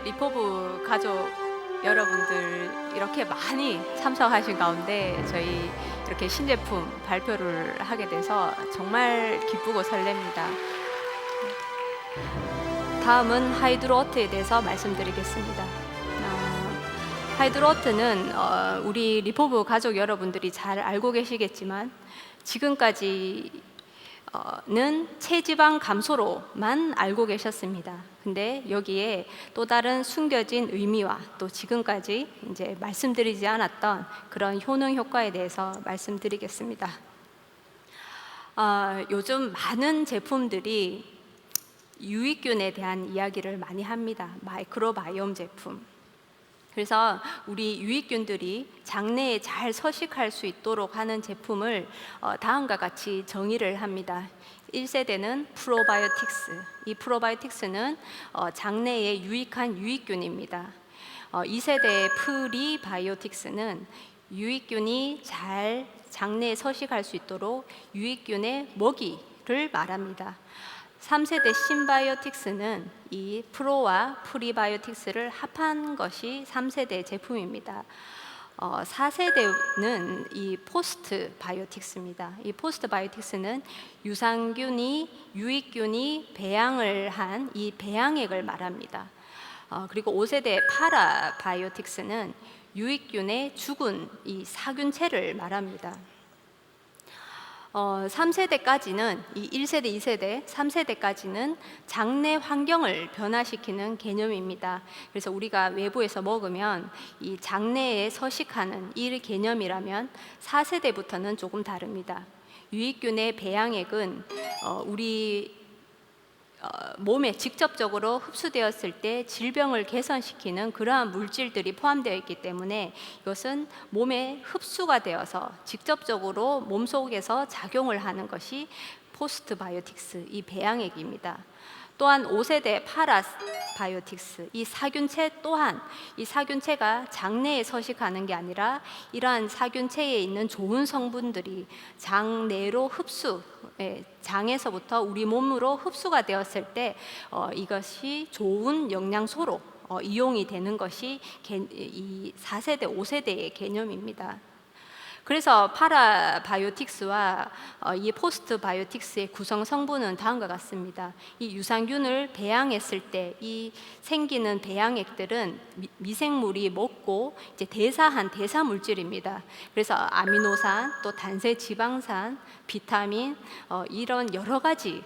리포브 가족 여러분들 이렇게 많이 참석하신 가운데 저희 이렇게 신제품 발표를 하게 돼서 정말 기쁘고 설렙니다. 다음은 하이드로어트에 대해서 말씀드리겠습니다. 하이드로어트는 우리 리포브 가족 여러분들이 잘 알고 계시겠지만 지금까지는 체지방 감소로만 알고 계셨습니다. 근데 여기에 또 다른 숨겨진 의미와 또 지금까지 이제 말씀드리지 않았던 그런 효능 효과에 대해서 말씀드리겠습니다. 요즘 많은 제품들이 유익균에 대한 이야기를 많이 합니다. 마이크로바이옴 제품. 그래서 우리 유익균들이 장내에 잘 서식할 수 있도록 하는 제품을 다음과 같이 정의를 합니다. 1세대는 프로바이오틱스. 이 프로바이오틱스는 장내에 유익한 유익균입니다. 2세대의 프리바이오틱스는 유익균이 잘 장내에 서식할 수 있도록 유익균의 먹이를 말합니다. 3세대 신바이오틱스는 이 프로와 프리바이오틱스를 합한 것이 3세대 제품입니다. 4세대는 이 포스트 바이오틱스입니다. 이 포스트 바이오틱스는 유산균이 유익균이 배양을 한 이 배양액을 말합니다. 그리고 5세대 파라 바이오틱스는 유익균의 죽은 이 사균체를 말합니다. 3세대까지는 이 1세대, 2세대, 3세대까지는 장내 환경을 변화시키는 개념입니다. 그래서 우리가 외부에서 먹으면 이 장내에 서식하는 이 개념이라면 4세대부터는 조금 다릅니다. 유익균의 배양액은 우리 몸에 직접적으로 흡수되었을 때 질병을 개선시키는 그러한 물질들이 포함되어 있기 때문에 이것은 몸에 흡수가 되어서 직접적으로 몸속에서 작용을 하는 것이 포스트바이오틱스, 이 배양액입니다. 또한 5세대 파라바이오틱스, 이 사균체 또한 이 사균체가 장내에 서식하는 게 아니라 이러한 사균체에 있는 좋은 성분들이 장내로 장에서부터 우리 몸으로 흡수가 되었을 때 이것이 좋은 영양소로 이용이 되는 것이 이 4세대, 5세대의 개념입니다. 그래서 파라바이오틱스와 이 포스트바이오틱스의 구성 성분은 다음과 같습니다. 이 유산균을 배양했을 때 이 생기는 배양액들은 미생물이 먹고 이제 대사한 대사 물질입니다. 그래서 아미노산, 또 단세 지방산, 비타민 이런 여러 가지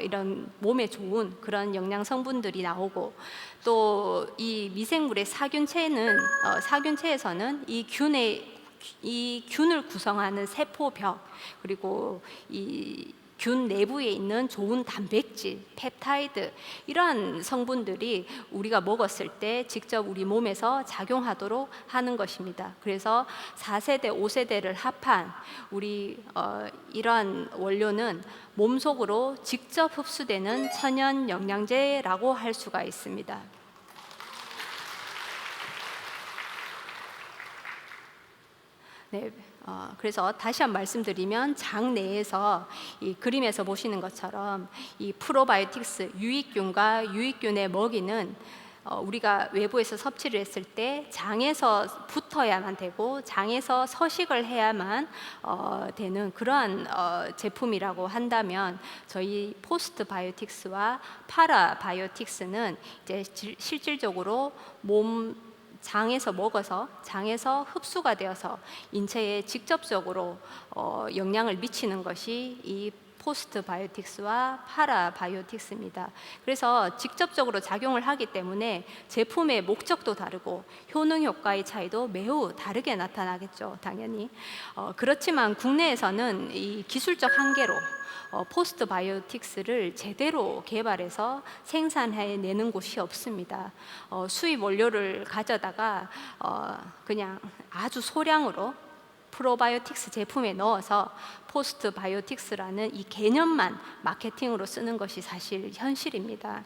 이런 몸에 좋은 그런 영양 성분들이 나오고 또 이 미생물의 사균체에서는 이 균을 구성하는 세포벽 그리고 이 균 내부에 있는 좋은 단백질, 펩타이드 이러한 성분들이 우리가 먹었을 때 직접 우리 몸에서 작용하도록 하는 것입니다. 그래서 4세대, 5세대를 합한 우리 이러한 원료는 몸속으로 직접 흡수되는 천연 영양제라고 할 수가 있습니다. 네, 그래서 다시 한번 말씀드리면 장내에서 이 그림에서 보시는 것처럼 이 프로바이오틱스 유익균과 유익균의 먹이는 우리가 외부에서 섭취를 했을 때 장에서 붙어야만 되고 장에서 서식을 해야만 되는 그러한 제품이라고 한다면 저희 포스트바이오틱스와 파라바이오틱스는 이제 실질적으로 장에서 먹어서 장에서 흡수가 되어서 인체에 직접적으로 영향을 미치는 것이 이 포스트바이오틱스와 파라바이오틱스입니다. 그래서 직접적으로 작용을 하기 때문에 제품의 목적도 다르고 효능 효과의 차이도 매우 다르게 나타나겠죠, 당연히. 그렇지만 국내에서는 이 기술적 한계로 포스트바이오틱스를 제대로 개발해서 생산해내는 곳이 없습니다. 수입 원료를 가져다가 그냥 아주 소량으로 프로바이오틱스 제품에 넣어서 포스트바이오틱스라는 이 개념만 마케팅으로 쓰는 것이 사실 현실입니다.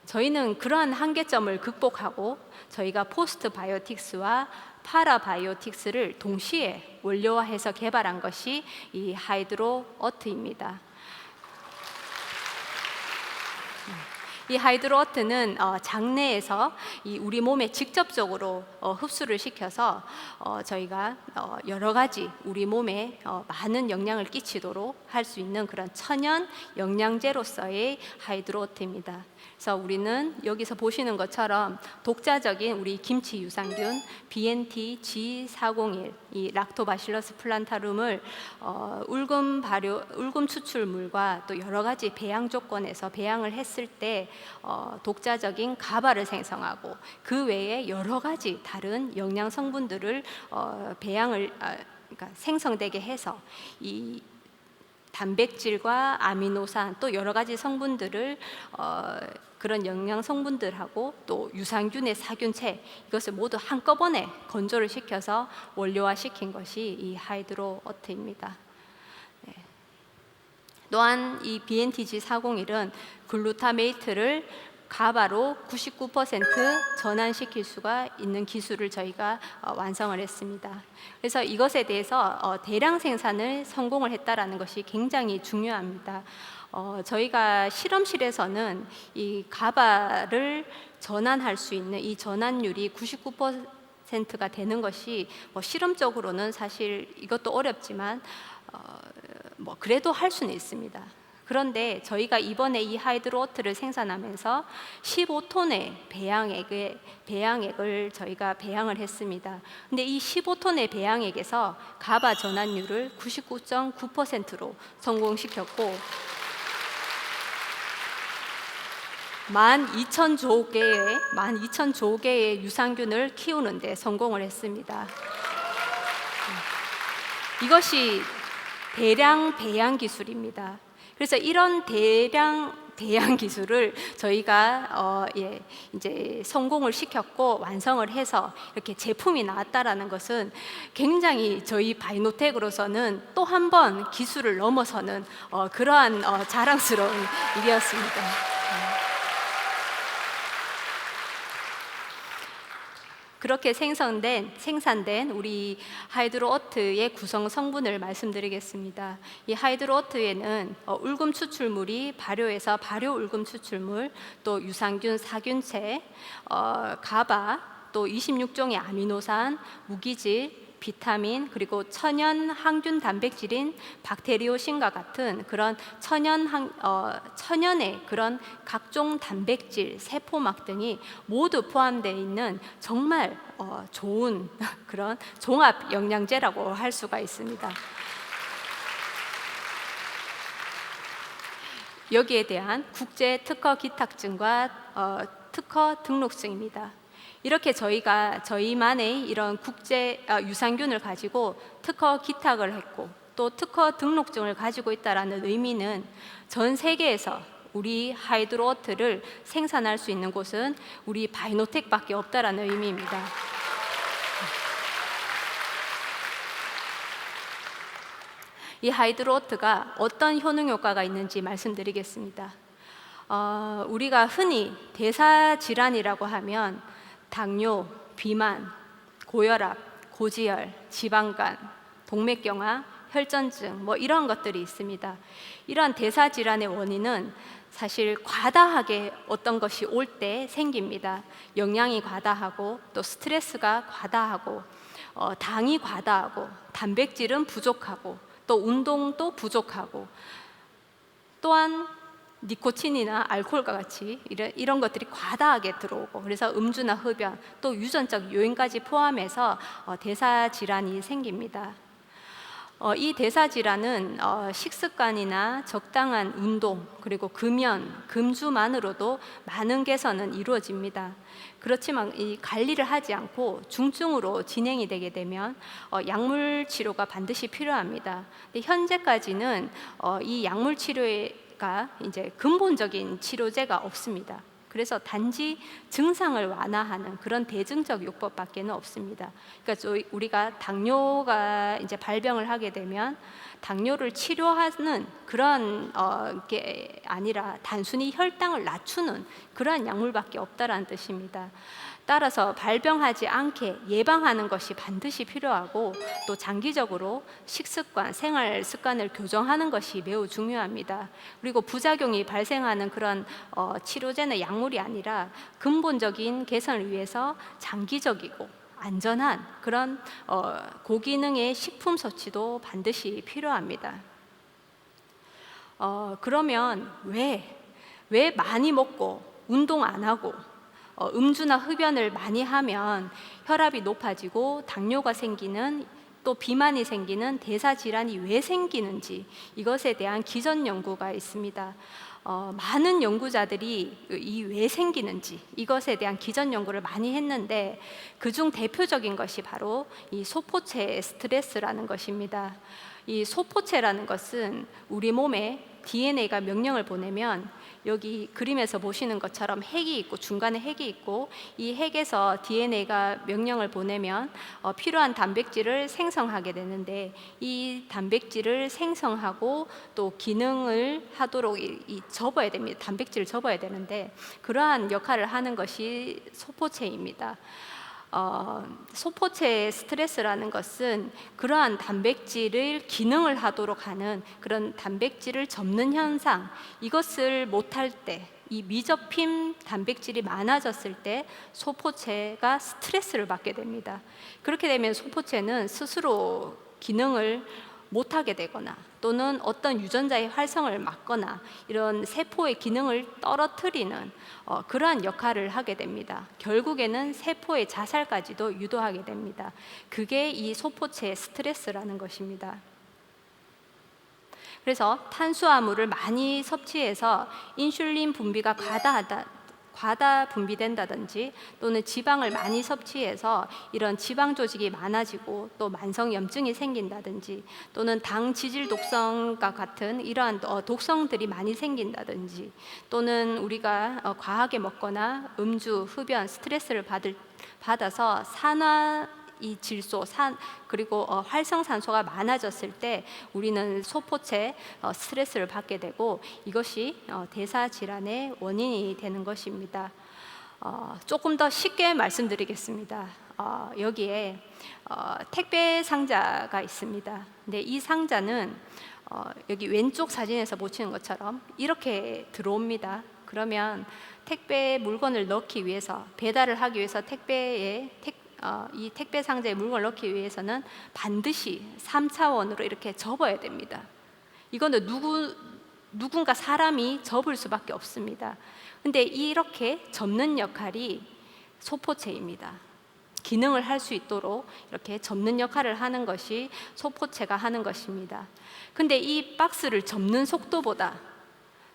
저희는 그러한 한계점을 극복하고 저희가 포스트바이오틱스와 파라바이오틱스를 동시에 원료화해서 개발한 것이 이 하이드로어트입니다. 이 하이드로어트는 장내에서 우리 몸에 직접적으로 흡수를 시켜서 저희가 여러 가지 우리 몸에 많은 영향을 끼치도록 할 수 있는 그런 천연 영양제로서의 하이드로어트입니다. 그래서 우리는 여기서 보시는 것처럼 독자적인 우리 김치 유산균 BNT G401, 이 락토바실러스 플란타룸을 울금 추출물과 또 여러 가지 배양 조건에서 배양을 했을 때 독자적인 가바를 생성하고, 그 외에 여러 가지 다른 영양 성분들을 그러니까 생성되게 해서 이 단백질과 아미노산 또 여러 가지 성분들을 그런 영양 성분들하고 또 유산균의 사균체, 이것을 모두 한꺼번에 건조를 시켜서 원료화시킨 것이 이 하이드로어트입니다. 네. 또한 이 BNTG401은 글루타메이트를 가바로 99% 전환시킬 수가 있는 기술을 저희가 완성을 했습니다. 그래서 이것에 대해서 대량 생산을 성공을 했다라는 것이 굉장히 중요합니다. 저희가 실험실에서는 이 가바를 전환할 수 있는 이 전환율이 99%가 되는 것이 실험적으로는 사실 이것도 어렵지만 그래도 할 수는 있습니다. 그런데 저희가 이번에 이 하이드로어트를 생산하면서 15톤의 배양액을 저희가 배양을 했습니다. 근데 이 15톤의 배양액에서 가바 전환율을 99.9%로 성공시켰고 12,000조 개의 유산균을 키우는 데 성공을 했습니다. 이것이 대량 배양 기술입니다. 그래서 이런 대량 배양 기술을 저희가 이제 성공을 시켰고 완성을 해서 이렇게 제품이 나왔다라는 것은 굉장히 저희 바이노텍으로서는 또 한 번 기술을 넘어서는 그러한 자랑스러운 일이었습니다. 그렇게 생산된 우리 하이드로어트의 구성 성분을 말씀드리겠습니다. 이 하이드로어트에는 울금 추출물이 발효해서 발효 울금 추출물, 또 유산균 사균체, 가바, 또 26종의 아미노산, 무기질, 비타민, 그리고 천연 항균 단백질인 박테리오신과 같은 그런 천연의 그런 각종 단백질, 세포막 등이 모두 포함되어 있는 정말 좋은 그런 종합 영양제라고 할 수가 있습니다. 여기에 대한 국제 특허 기탁증과 특허 등록증입니다. 이렇게 저희가 저희만의 이런 국제 유산균을 가지고 특허 기탁을 했고 또 특허 등록증을 가지고 있다라는 의미는 전 세계에서 우리 하이드로어트를 생산할 수 있는 곳은 우리 바이노텍밖에 없다라는 의미입니다. 이 하이드로어트가 어떤 효능 효과가 있는지 말씀드리겠습니다. 우리가 흔히 대사질환이라고 하면 당뇨, 비만, 고혈압, 고지혈, 지방간, 동맥경화, 혈전증 이런 것들이 있습니다. 이러한 대사질환의 원인은 사실 과다하게 어떤 것이 올 때 생깁니다. 영양이 과다하고 또 스트레스가 과다하고 당이 과다하고 단백질은 부족하고 또 운동도 부족하고 또한 니코틴이나 알코올과 같이 이런 것들이 과다하게 들어오고, 그래서 음주나 흡연 또 유전적 요인까지 포함해서 대사질환이 생깁니다. 이 대사질환은 식습관이나 적당한 운동 그리고 금연, 금주만으로도 많은 개선은 이루어집니다. 그렇지만 이 관리를 하지 않고 중증으로 진행이 되게 되면 약물 치료가 반드시 필요합니다. 근데 현재까지는 이 약물 치료가 이제 근본적인 치료제가 없습니다. 그래서 단지 증상을 완화하는 그런 대증적 요법밖에는 없습니다. 그러니까 우리가 당뇨가 이제 발병을 하게 되면 당뇨를 치료하는 그런 게 아니라 단순히 혈당을 낮추는 그러한 약물밖에 없다라는 뜻입니다. 따라서 발병하지 않게 예방하는 것이 반드시 필요하고, 또 장기적으로 식습관, 생활 습관을 교정하는 것이 매우 중요합니다. 그리고 부작용이 발생하는 그런 치료제나 약물이 아니라 근본적인 개선을 위해서 장기적이고 안전한 그런 고기능의 식품 섭취도 반드시 필요합니다. 그러면 왜 많이 먹고 운동 안 하고 음주나 흡연을 많이 하면 혈압이 높아지고 당뇨가 생기는, 또 비만이 생기는 대사질환이 왜 생기는지, 이것에 대한 기존 연구가 있습니다. 많은 연구자들이 이 왜 생기는지 이것에 대한 기존 연구를 많이 했는데, 그중 대표적인 것이 바로 이 소포체 스트레스라는 것입니다. 이 소포체라는 것은 우리 몸에 DNA가 명령을 보내면, 여기 그림에서 보시는 것처럼 핵이 있고 중간에 핵이 있고, 이 핵에서 DNA가 명령을 보내면 필요한 단백질을 생성하게 되는데, 이 단백질을 생성하고 또 기능을 하도록 접어야 됩니다. 단백질을 접어야 되는데, 그러한 역할을 하는 것이 소포체입니다. 소포체 스트레스라는 것은 그러한 단백질을 기능을 하도록 하는 그런 단백질을 접는 현상, 이것을 못할 때, 이 미접힘 단백질이 많아졌을 때 소포체가 스트레스를 받게 됩니다. 그렇게 되면 소포체는 스스로 기능을 못하게 되거나, 또는 어떤 유전자의 활성을 막거나 이런 세포의 기능을 떨어뜨리는 그러한 역할을 하게 됩니다. 결국에는 세포의 자살까지도 유도하게 됩니다. 그게 이 소포체 스트레스라는 것입니다. 그래서 탄수화물을 많이 섭취해서 인슐린 분비가 과다 분비된다든지, 또는 지방을 많이 섭취해서 이런 지방 조직이 많아지고 또 만성염증이 생긴다든지, 또는 당 지질 독성과 같은 이러한 독성들이 많이 생긴다든지, 또는 우리가 과하게 먹거나 음주, 흡연, 스트레스를 받아서 이 질소, 그리고 활성산소가 많아졌을 때 우리는 소포체 스트레스를 받게 되고, 이것이 대사질환의 원인이 되는 것입니다. 조금 더 쉽게 말씀드리겠습니다. 여기에 택배 상자가 있습니다. 근데 이 상자는 여기 왼쪽 사진에서 보시는 것처럼 이렇게 들어옵니다. 그러면 택배 물건을 넣기 위해서, 배달을 하기 위해서 이 택배 상자에 물건을 넣기 위해서는 반드시 3차원으로 이렇게 접어야 됩니다. 이거는 누군가 사람이 접을 수밖에 없습니다. 근데 이렇게 접는 역할이 소포체입니다. 기능을 할 수 있도록 이렇게 접는 역할을 하는 것이 소포체가 하는 것입니다. 근데 이 박스를 접는 속도보다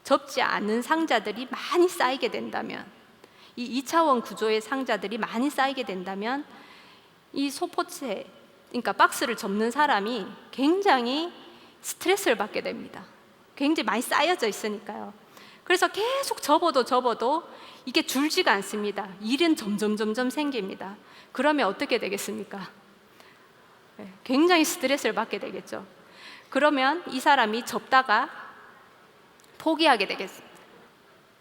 접지 않은 상자들이 많이 쌓이게 된다면, 이 2차원 구조의 상자들이 많이 쌓이게 된다면, 이 소포체, 그러니까 박스를 접는 사람이 굉장히 스트레스를 받게 됩니다. 굉장히 많이 쌓여져 있으니까요. 그래서 계속 접어도 이게 줄지가 않습니다. 일은 점점 생깁니다. 그러면 어떻게 되겠습니까? 굉장히 스트레스를 받게 되겠죠. 그러면 이 사람이 접다가 포기하게 되겠습니다.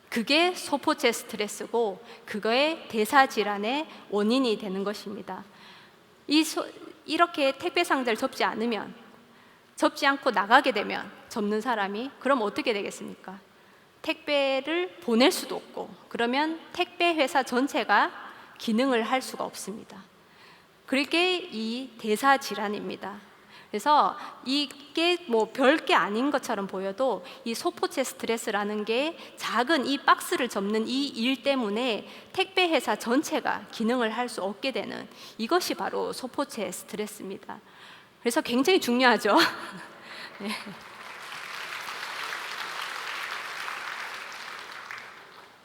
그게 소포체 스트레스고, 그거의 대사질환의 원인이 되는 것입니다. 이렇게 택배 상자를 접지 않고 나가게 되면, 접는 사람이 그럼 어떻게 되겠습니까? 택배를 보낼 수도 없고, 그러면 택배 회사 전체가 기능을 할 수가 없습니다. 그게 이 대사질환입니다. 그래서 이게 뭐 별게 아닌 것처럼 보여도 이 소포체 스트레스라는 게 작은 이 박스를 접는 이 일 때문에 택배 회사 전체가 기능을 할 수 없게 되는, 이것이 바로 소포체 스트레스입니다. 그래서 굉장히 중요하죠. 네.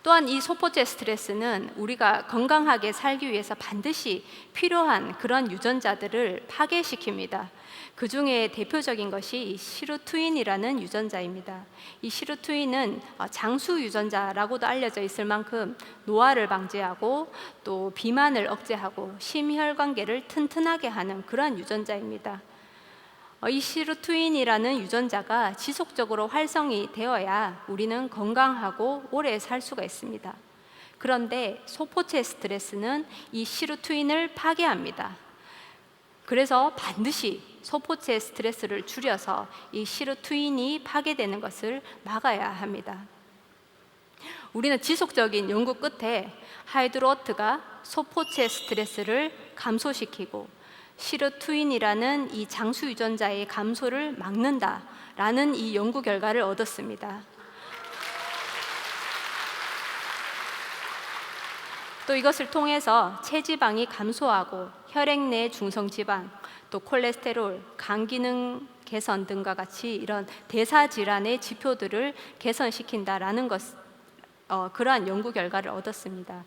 또한 이 소포체 스트레스는 우리가 건강하게 살기 위해서 반드시 필요한 그런 유전자들을 파괴시킵니다. 그 중에 대표적인 것이 이 시루트윈이라는 유전자입니다. 이 시루트윈은 장수 유전자라고도 알려져 있을 만큼 노화를 방지하고 또 비만을 억제하고 심혈관계를 튼튼하게 하는 그런 유전자입니다. 이 시루트윈이라는 유전자가 지속적으로 활성이 되어야 우리는 건강하고 오래 살 수가 있습니다. 그런데 소포체 스트레스는 이 시루트윈을 파괴합니다. 그래서 반드시 소포체 스트레스를 줄여서 이 시루트윈이 파괴되는 것을 막아야 합니다. 우리는 지속적인 연구 끝에 하이드로어트가 소포체 스트레스를 감소시키고 시루트윈이라는 이 장수 유전자의 감소를 막는다라는 이 연구 결과를 얻었습니다. 또 이것을 통해서 체지방이 감소하고 혈액 내 중성지방, 또 콜레스테롤, 간 기능 개선 등과 같이 이런 대사 질환의 지표들을 개선시킨다라는 그러한 연구 결과를 얻었습니다.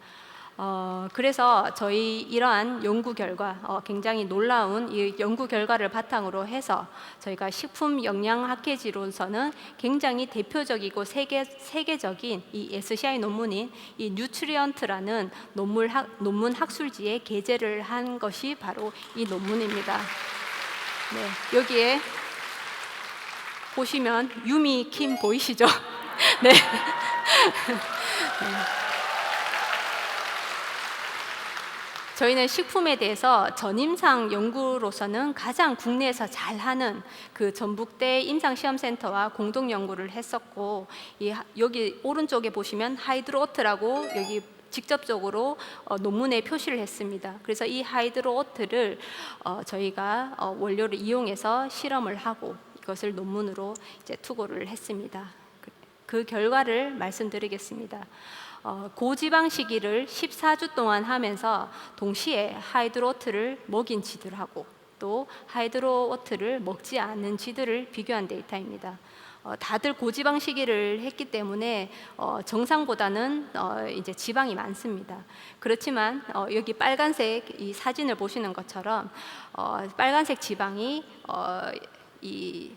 그래서 저희 이러한 연구 결과, 굉장히 놀라운 이 연구 결과를 바탕으로 해서 저희가 식품 영양 학회지로서는 굉장히 대표적이고 세계적인 이 SCI 논문인 이 뉴트리언트라는 논문 학술지에 게재를 한 것이 바로 이 논문입니다. 네, 여기에 보시면 유미 킴 보이시죠? 네. 네. 저희는 식품에 대해서 전임상 연구로서는 가장 국내에서 잘하는 그 전북대 임상시험센터와 공동 연구를 했었고, 여기 오른쪽에 보시면 하이드로오트라고 여기 직접적으로 논문에 표시를 했습니다. 그래서 이 하이드로오트를 저희가 원료를 이용해서 실험을 하고 이것을 논문으로 이제 투고를 했습니다. 그 결과를 말씀드리겠습니다. 고지방 식이를 14주 동안 하면서 동시에 하이드로오트를 먹인 쥐들하고 또 하이드로오트를 먹지 않은 쥐들을 비교한 데이터입니다. 다들 고지방 식이를 했기 때문에 정상보다는 이제 지방이 많습니다. 그렇지만 여기 빨간색 이 사진을 보시는 것처럼 빨간색 지방이 이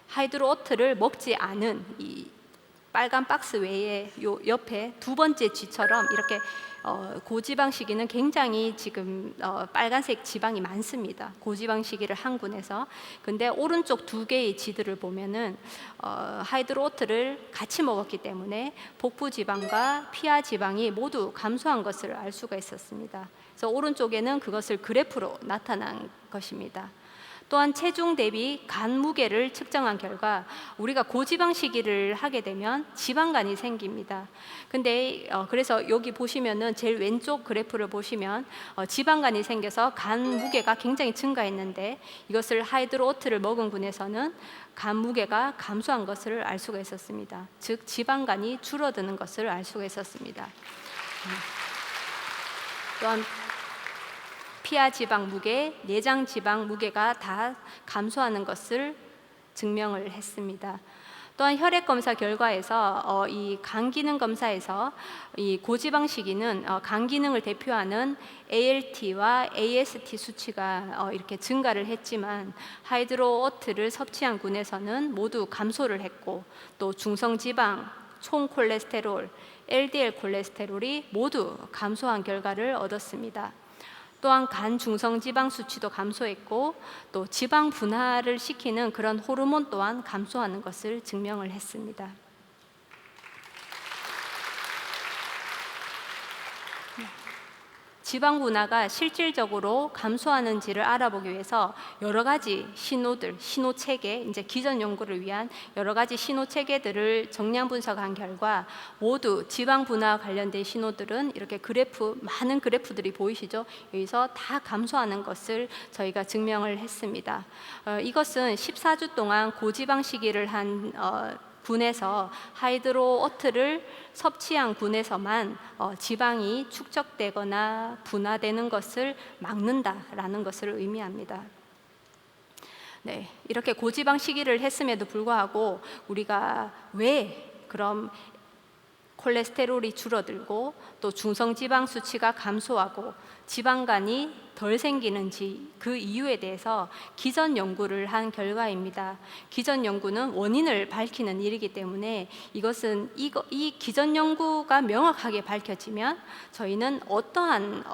하이드로오트를 먹지 않은 이 빨간 박스 외에 요 옆에 두 번째 쥐처럼 이렇게 고지방 식이는 굉장히 지금 빨간색 지방이 많습니다. 고지방 식이를 한 군에서. 근데 오른쪽 두 개의 쥐들을 보면은 하이드로오트를 같이 먹었기 때문에 복부 지방과 피하 지방이 모두 감소한 것을 알 수가 있었습니다. 그래서 오른쪽에는 그것을 그래프로 나타난 것입니다. 또한 체중 대비 간 무게를 측정한 결과 우리가 고지방 식이를 하게 되면 지방간이 생깁니다. 근데 그래서 여기 보시면은 제일 왼쪽 그래프를 보시면 지방간이 생겨서 간 무게가 굉장히 증가했는데 이것을 하이드로오트를 먹은 군에서는 간 무게가 감소한 것을 알 수가 있었습니다. 즉 지방간이 줄어드는 것을 알 수가 있었습니다. 또한 피하 지방 무게, 내장 지방 무게가 다 감소하는 것을 증명을 했습니다. 또한 혈액 검사 결과에서 이 간 기능 검사에서 이 고지방 식이는 간 기능을 대표하는 ALT와 AST 수치가 이렇게 증가를 했지만 하이드로오트를 섭취한 군에서는 모두 감소를 했고 또 중성 지방, 총 콜레스테롤, LDL 콜레스테롤이 모두 감소한 결과를 얻었습니다. 또한 간 중성 지방 수치도 감소했고 또 지방 분할을 시키는 그런 호르몬 또한 감소하는 것을 증명을 했습니다. 지방 분화가 실질적으로 감소하는지를 알아보기 위해서 여러 가지 신호 체계, 이제 기존 연구를 위한 여러 가지 신호 체계들을 정량 분석한 결과 모두 지방 분화 관련된 신호들은 이렇게 많은 그래프들이 보이시죠? 여기서 다 감소하는 것을 저희가 증명을 했습니다. 이것은 14주 동안 고지방 식이를 한 군에서 하이드로오트를 섭취한 군에서만 지방이 축적되거나 분화되는 것을 막는다라는 것을 의미합니다. 네, 이렇게 고지방 식이를 했음에도 불구하고 우리가 왜 그럼 콜레스테롤이 줄어들고 또 중성지방 수치가 감소하고 지방간이 덜 생기는지 그 이유에 대해서 기존 연구를 한 결과입니다. 기존 연구는 원인을 밝히는 일이기 때문에 이것은 이 기존 연구가 명확하게 밝혀지면 저희는 어떠한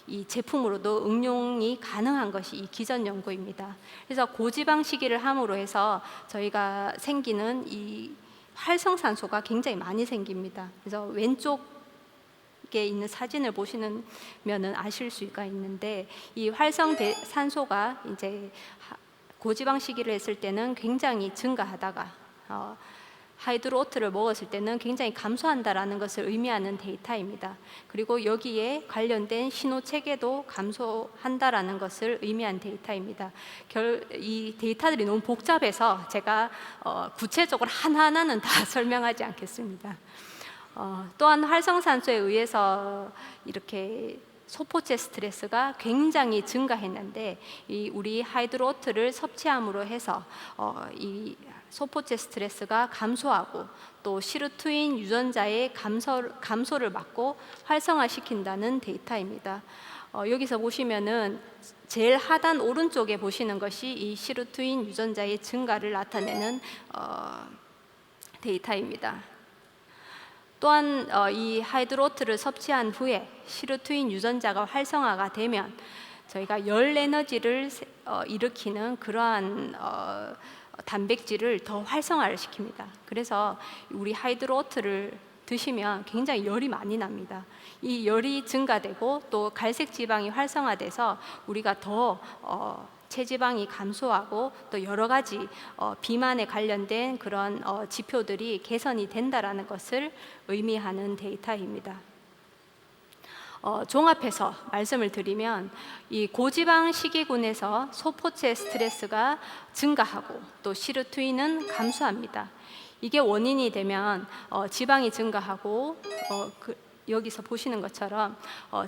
이 제품으로도 응용이 가능한 것이 이 기존 연구입니다. 그래서 고지방 식이를 함으로 해서 저희가 생기는 이 활성산소가 굉장히 많이 생깁니다. 그래서 왼쪽 있는 사진을 보시면은 아실 수가 있는데, 이 활성산소가 이제 고지방 식이를 했을 때는 굉장히 증가하다가 하이드로오트를 먹었을 때는 굉장히 감소한다라는 것을 의미하는 데이터입니다. 그리고 여기에 관련된 신호 체계도 감소한다라는 것을 의미한 데이터입니다. 이 데이터들이 너무 복잡해서 제가 구체적으로 하나하나는 다 설명하지 않겠습니다. 또한 활성산소에 의해서 이렇게 소포체 스트레스가 굉장히 증가했는데, 우리 하이드로오트를 섭취함으로 해서 이 소포체 스트레스가 감소하고 또 시르투인 유전자의 감소를 막고 활성화시킨다는 데이터입니다. 여기서 보시면은 제일 하단 오른쪽에 보시는 것이 이 시르투인 유전자의 증가를 나타내는 데이터입니다. 또한 이 하이드로오트를 섭취한 후에 시르투인 유전자가 활성화가 되면 저희가 열 에너지를 일으키는 그러한 단백질을 더 활성화를 시킵니다. 그래서 우리 하이드로오트를 드시면 굉장히 열이 많이 납니다. 이 열이 증가되고 또 갈색 지방이 활성화돼서 우리가 더 체지방이 감소하고 또 여러 가지 비만에 관련된 그런 지표들이 개선이 된다라는 것을 의미하는 데이터입니다. 종합해서 말씀을 드리면, 이 고지방 식이군에서 소포체 스트레스가 증가하고 또 시르투인은 감소합니다. 이게 원인이 되면 지방이 증가하고 여기서 보시는 것처럼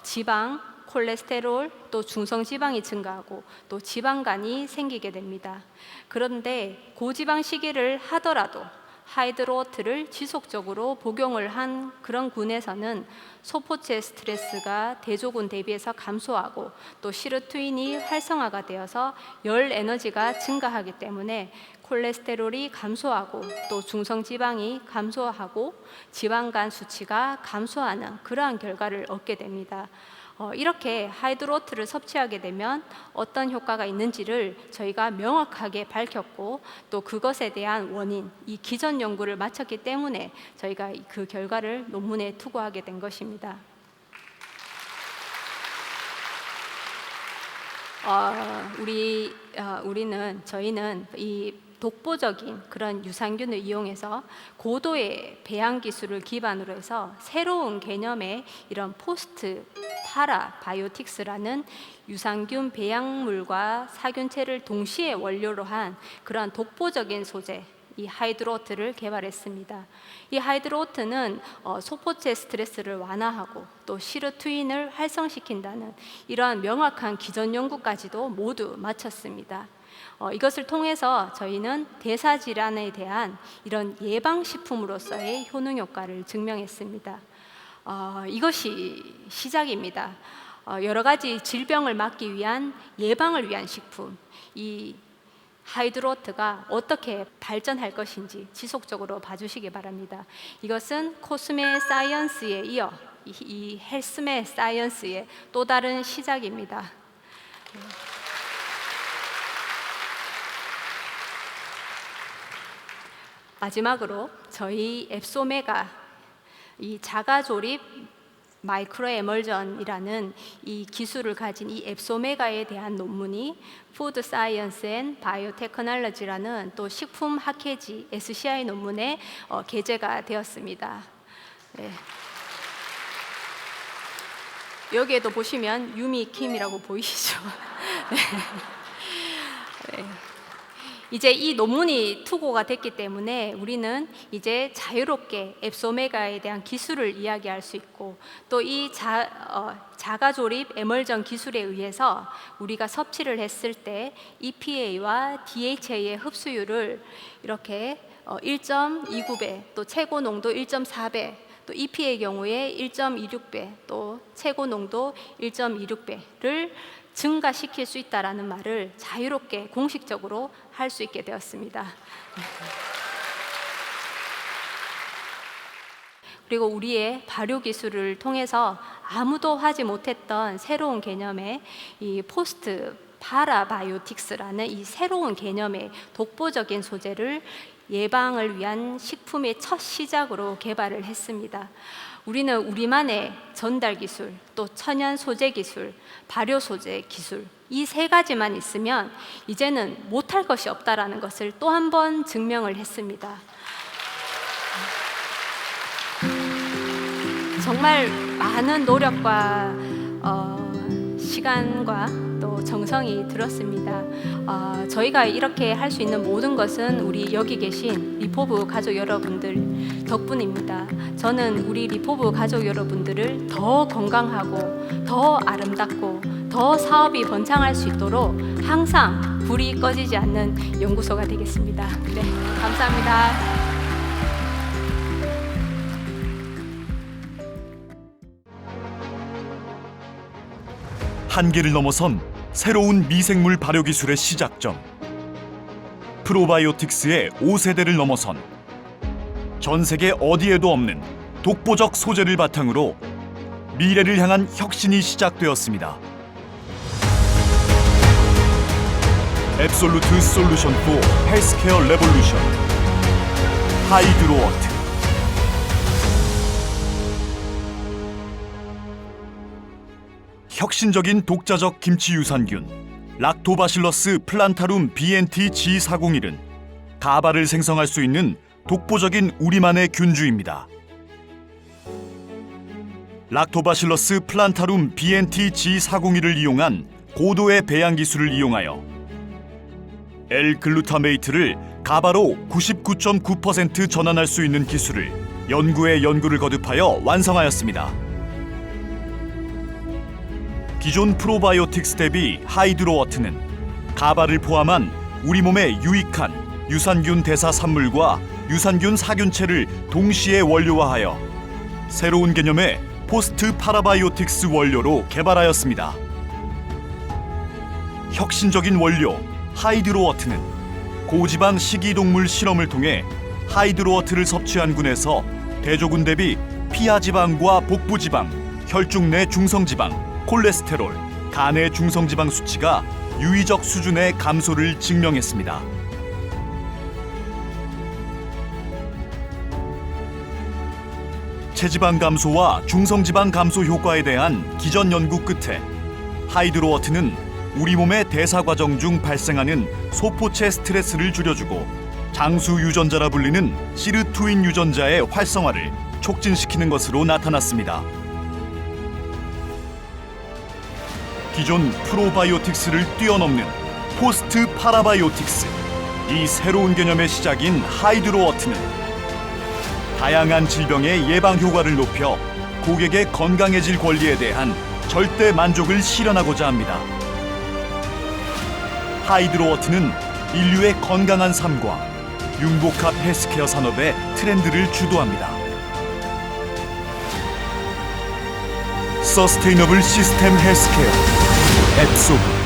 지방, 콜레스테롤, 또 중성지방이 증가하고 또 지방간이 생기게 됩니다. 그런데 고지방 식이를 하더라도 하이드로오트를 지속적으로 복용을 한 그런 군에서는 소포체 스트레스가 대조군 대비해서 감소하고 또 시르투인이 활성화가 되어서 열 에너지가 증가하기 때문에 콜레스테롤이 감소하고 또 중성지방이 감소하고 지방간 수치가 감소하는 그러한 결과를 얻게 됩니다. 이렇게 하이드로오트를 섭취하게 되면 어떤 효과가 있는지를 저희가 명확하게 밝혔고 또 그것에 대한 원인, 이 기존 연구를 마쳤기 때문에 저희가 그 결과를 논문에 투고하게 된 것입니다. 저희는 이 독보적인 그런 유산균을 이용해서 고도의 배양 기술을 기반으로 해서 새로운 개념의 이런 포스트 파라바이오틱스라는 유산균 배양물과 사균체를 동시에 원료로 한 그러한 독보적인 소재, 이 하이드로오트를 개발했습니다. 이 하이드로오트는 소포체 스트레스를 완화하고 또 시르투인을 활성시킨다는 이러한 명확한 기존 연구까지도 모두 마쳤습니다. 이것을 통해서 저희는 대사질환에 대한 이런 예방식품으로서의 효능 효과를 증명했습니다. 이것이 시작입니다. 여러 가지 질병을 막기 위한 예방을 위한 식품, 이 하이드로오트가 어떻게 발전할 것인지 지속적으로 봐주시기 바랍니다. 이것은 코스메 사이언스에 이어 이 헬스메 사이언스의 또 다른 시작입니다. 마지막으로 저희 앱소메가 이 자가조립 마이크로 에멀전이라는 이 기술을 가진 이 앱소메가에 대한 논문이 푸드 사이언스 앤 바이오테크놀로지라는 또 식품 학회지 SCI 논문에 게재가 되었습니다. 네. 여기에도 보시면 유미 킴이라고 보이시죠? 네. 네. 이제 이 논문이 투고가 됐기 때문에 우리는 이제 자유롭게 앱소메가에 대한 기술을 이야기할 수 있고 또 이 자가조립 에멀전 기술에 의해서 우리가 섭취를 했을 때 EPA와 DHA의 흡수율을 이렇게 1.29배, 또 최고 농도 1.4배, 또 EPA의 경우에 1.26배, 또 최고 농도 1.26배를 증가시킬 수 있다라는 말을 자유롭게 공식적으로 할 수 있게 되었습니다. 그리고 우리의 발효 기술을 통해서 아무도 하지 못했던 새로운 개념의 이 포스트 파라바이오틱스라는 이 새로운 개념의 독보적인 소재를 예방을 위한 식품의 첫 시작으로 개발을 했습니다. 우리는 우리만의 전달 기술, 또 천연 소재 기술, 발효 소재 기술, 이 세 가지만 있으면 이제는 못할 것이 없다라는 것을 또 한 번 증명을 했습니다. 정말 많은 노력과 시간과 또 정성이 들었습니다. 저희가 이렇게 할 수 있는 모든 것은 우리 여기 계신 리포브 가족 여러분들 덕분입니다. 저는 우리 리포브 가족 여러분들을 더 건강하고 더 아름답고 더 사업이 번창할 수 있도록 항상 불이 꺼지지 않는 연구소가 되겠습니다. 네, 감사합니다. 한계를 넘어선 새로운 미생물 발효 기술의 시작점. 프로바이오틱스의 5세대를 넘어선 전 세계 어디에도 없는 독보적 소재를 바탕으로 미래를 향한 혁신이 시작되었습니다. 앱솔루트 솔루션 포 헬스케어 레볼루션 하이드로워트. 혁신적인 독자적 김치 유산균 락토바실러스 플란타룸 BNT G401은 가발을 생성할 수 있는 독보적인 우리만의 균주입니다. 락토바실러스 플란타룸 BNT G401을 이용한 고도의 배양 기술을 이용하여 L-글루타메이트를 가바로 99.9% 전환할 수 있는 기술을 연구에 연구를 거듭하여 완성하였습니다. 기존 프로바이오틱스 대비 하이드로워트는 가발을 포함한 우리 몸에 유익한 유산균 대사 산물과 유산균 사균체를 동시에 원료화하여 새로운 개념의 포스트 파라바이오틱스 원료로 개발하였습니다. 혁신적인 원료 하이드로워트는 고지방 식이동물 실험을 통해 하이드로워트를 섭취한 군에서 대조군 대비 피하지방과 복부지방, 혈중 내 중성지방, 콜레스테롤, 간의 중성지방 수치가 유의적 수준의 감소를 증명했습니다. 체지방 감소와 중성지방 감소 효과에 대한 기전 연구 끝에 하이드로워트는 우리 몸의 대사 과정 중 발생하는 소포체 스트레스를 줄여주고 장수 유전자라 불리는 시르투인 유전자의 활성화를 촉진시키는 것으로 나타났습니다. 기존 프로바이오틱스를 뛰어넘는 포스트 파라바이오틱스, 이 새로운 개념의 시작인 하이드로워트는 다양한 질병의 예방 효과를 높여 고객의 건강해질 권리에 대한 절대 만족을 실현하고자 합니다. 하이드로워트는 인류의 건강한 삶과 융복합 헬스케어 산업의 트렌드를 주도합니다. 서스테이너블 시스템 헬스케어 앱소브